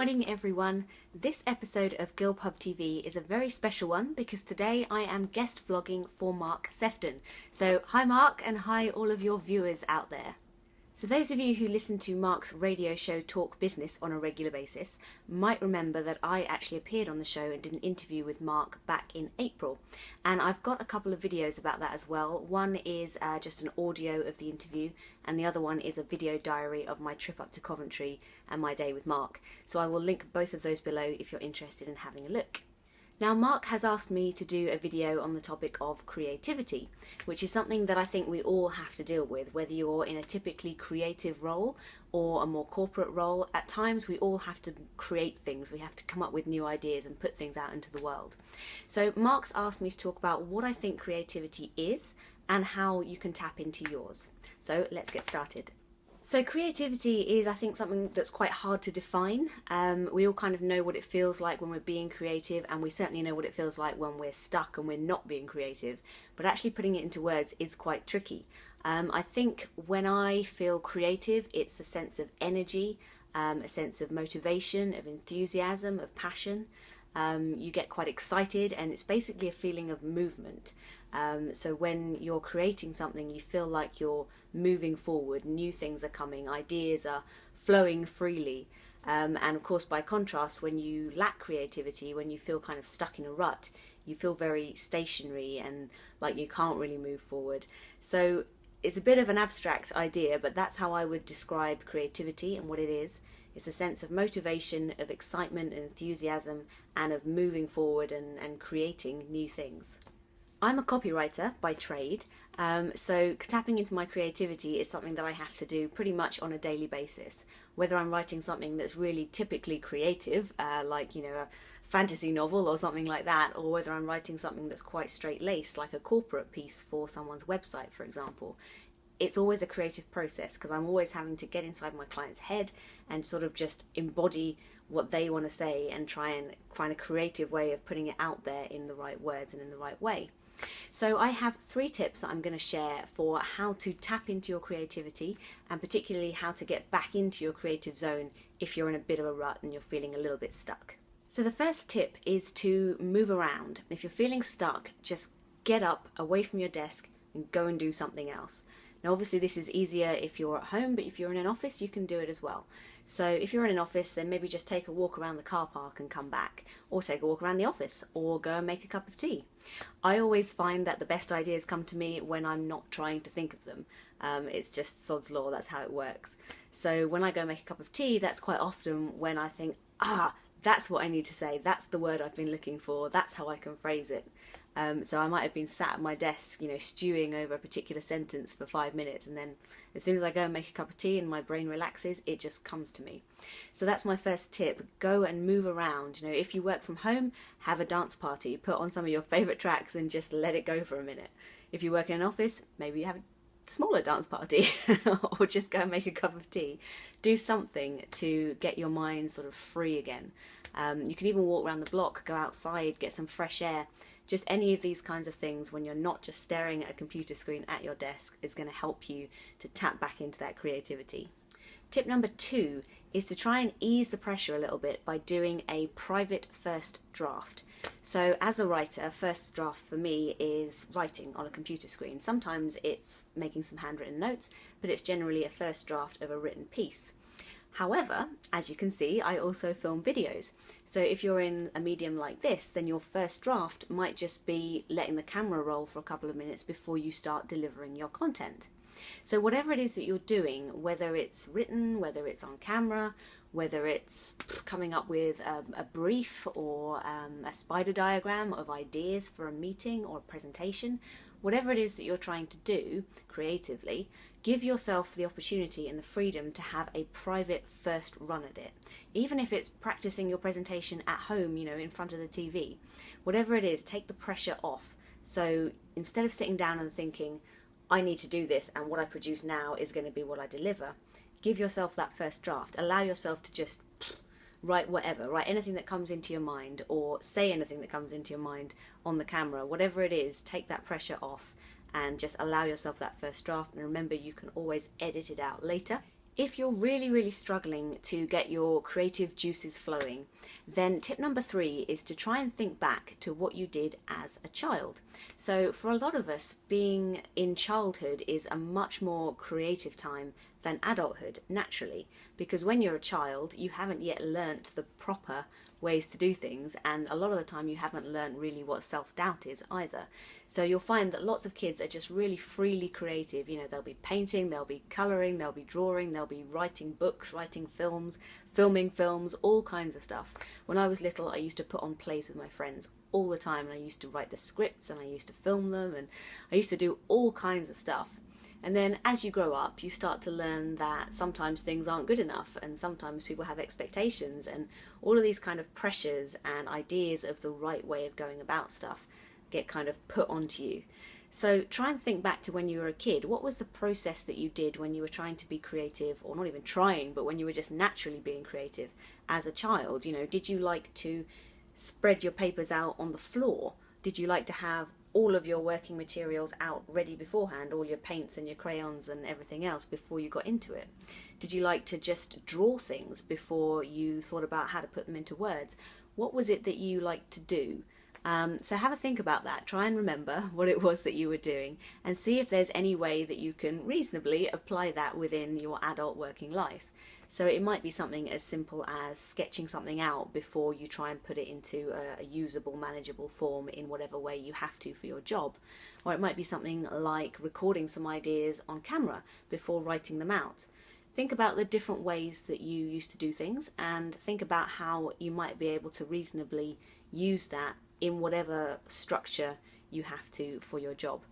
morning everyone. This episode of Girl Pub TV is a very special one because today I am guest vlogging for Mark Sephton. So hi Mark, and hi all of your viewers out there. So those of you who listen to Mark's radio show Talk Business on a regular basis might remember that I actually appeared on the show and did an interview with Mark back in April. And I've got a couple of videos about that as well. One is just an audio of the interview, and the other one is a video diary of my trip up to Coventry and my day with Mark. So I will link both of those below if you're interested in having a look. Now Mark has asked me to do a video on the topic of creativity, which is something that I think we all have to deal with, whether you're in a typically creative role or a more corporate role. At times we all have to create things, we have to come up with new ideas and put things out into the world. So Mark's asked me to talk about what I think creativity is and how you can tap into yours. So let's get started. So creativity is, I think, something that's quite hard to define. We all kind of know what it feels like when we're being creative, and we certainly know what it feels like when we're stuck and we're not being creative, but actually putting it into words is quite tricky. I think when I feel creative, it's a sense of energy, a sense of motivation, of enthusiasm, of passion. You get quite excited, and it's basically a feeling of movement. So when you're creating something, you feel like you're moving forward, new things are coming, ideas are flowing freely. And of course, by contrast, when you lack creativity, when you feel kind of stuck in a rut, you feel very stationary and like you can't really move forward. So it's a bit of an abstract idea, but that's how I would describe creativity and what it is. It's a sense of motivation, of excitement and enthusiasm, and of moving forward and creating new things. I'm a copywriter by trade, so tapping into my creativity is something that I have to do pretty much on a daily basis. Whether I'm writing something that's really typically creative, like a fantasy novel or something like that, or whether I'm writing something that's quite straight-laced, like a corporate piece for someone's website, for example. It's always a creative process because I'm always having to get inside my client's head and sort of just embody what they want to say and try and find a creative way of putting it out there in the right words and in the right way. So I have 3 tips that I'm going to share for how to tap into your creativity, and particularly how to get back into your creative zone if you're in a bit of a rut and you're feeling a little bit stuck. So the first tip is to move around. If you're feeling stuck, just get up away from your desk and go and do something else. Now obviously this is easier if you're at home, but if you're in an office you can do it as well. So if you're in an office, then maybe just take a walk around the car park and come back, or take a walk around the office, or go and make a cup of tea. I always find that the best ideas come to me when I'm not trying to think of them. It's just sod's law, that's how it works. So when I go make a cup of tea, that's quite often when I think, that's what I need to say, that's the word I've been looking for, that's how I can phrase it. So I might have been sat at my desk, stewing over a particular sentence for 5 minutes, and then as soon as I go and make a cup of tea and my brain relaxes, it just comes to me. So that's my first tip. Go and move around. If you work from home, have a dance party. Put on some of your favourite tracks and just let it go for a minute. If you work in an office, maybe you have a smaller dance party or just go and make a cup of tea. Do something to get your mind sort of free again. You can even walk around the block, go outside, get some fresh air. Just any of these kinds of things when you're not just staring at a computer screen at your desk is going to help you to tap back into that creativity. Tip number 2 is to try and ease the pressure a little bit by doing a private first draft. So as a writer, a first draft for me is writing on a computer screen. Sometimes it's making some handwritten notes, but it's generally a first draft of a written piece. However, as you can see, I also film videos. So if you're in a medium like this, then your first draft might just be letting the camera roll for a couple of minutes before you start delivering your content. So whatever it is that you're doing, whether it's written, whether it's on camera, whether it's coming up with a brief or a spider diagram of ideas for a meeting or a presentation, whatever it is that you're trying to do creatively, give yourself the opportunity and the freedom to have a private first run at it. Even if it's practicing your presentation at home, in front of the TV. Whatever it is, take the pressure off. So instead of sitting down and thinking, I need to do this and what I produce now is going to be what I deliver, give yourself that first draft. Allow yourself to just write whatever, write anything that comes into your mind, or say anything that comes into your mind on the camera. Whatever it is, take that pressure off and just allow yourself that first draft. And remember, you can always edit it out later. If you're really struggling to get your creative juices flowing, then tip number 3 is to try and think back to what you did as a child. So for a lot of us, being in childhood is a much more creative time than adulthood, naturally, because when you're a child, you haven't yet learnt the proper ways to do things, and a lot of the time you haven't learnt really what self-doubt is either. So you'll find that lots of kids are just really freely creative. You know, they'll be painting, they'll be colouring, they'll be drawing, they'll be writing books, writing films, filming films, all kinds of stuff. When I was little, I used to put on plays with my friends all the time, and I used to write the scripts and I used to film them, and I used to do all kinds of stuff. And then as you grow up, you start to learn that sometimes things aren't good enough, and sometimes people have expectations, and all of these kind of pressures and ideas of the right way of going about stuff get kind of put onto you. So try and think back to when you were a kid. What was the process that you did when you were trying to be creative, or not even trying, but when you were just naturally being creative as a child? You know, did you like to spread your papers out on the floor? Did you like to have all of your working materials out ready beforehand, all your paints and your crayons and everything else before you got into it? Did you like to just draw things before you thought about how to put them into words? What was it that you liked to do? So have a think about that. Try and remember what it was that you were doing, and see if there's any way that you can reasonably apply that within your adult working life. So it might be something as simple as sketching something out before you try and put it into a usable, manageable form in whatever way you have to for your job. Or it might be something like recording some ideas on camera before writing them out. Think about the different ways that you used to do things, and think about how you might be able to reasonably use that in whatever structure you have to for your job.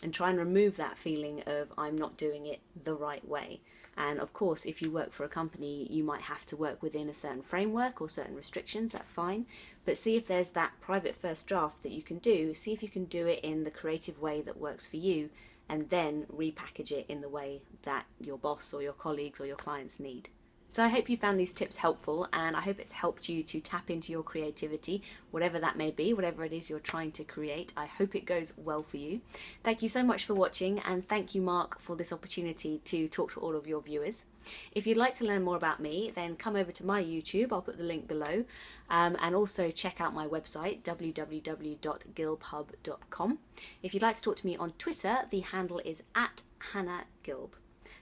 And try and remove that feeling of I'm not doing it the right way. And of course, if you work for a company, you might have to work within a certain framework or certain restrictions, that's fine. But see if there's that private first draft that you can do. See if you can do it in the creative way that works for you, and then repackage it in the way that your boss or your colleagues or your clients need. So I hope you found these tips helpful, and I hope it's helped you to tap into your creativity, whatever that may be, whatever it is you're trying to create. I hope it goes well for you. Thank you so much for watching, and thank you, Mark, for this opportunity to talk to all of your viewers. If you'd like to learn more about me, then come over to my YouTube, I'll put the link below, and also check out my website, www.gilpub.com. If you'd like to talk to me on Twitter, the handle is @HannahGilb.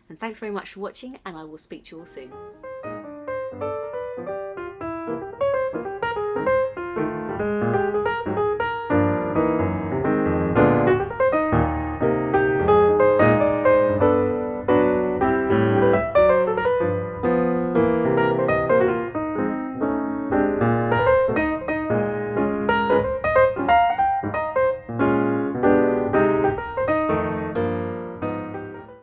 And thanks very much for watching, and I will speak to you all soon.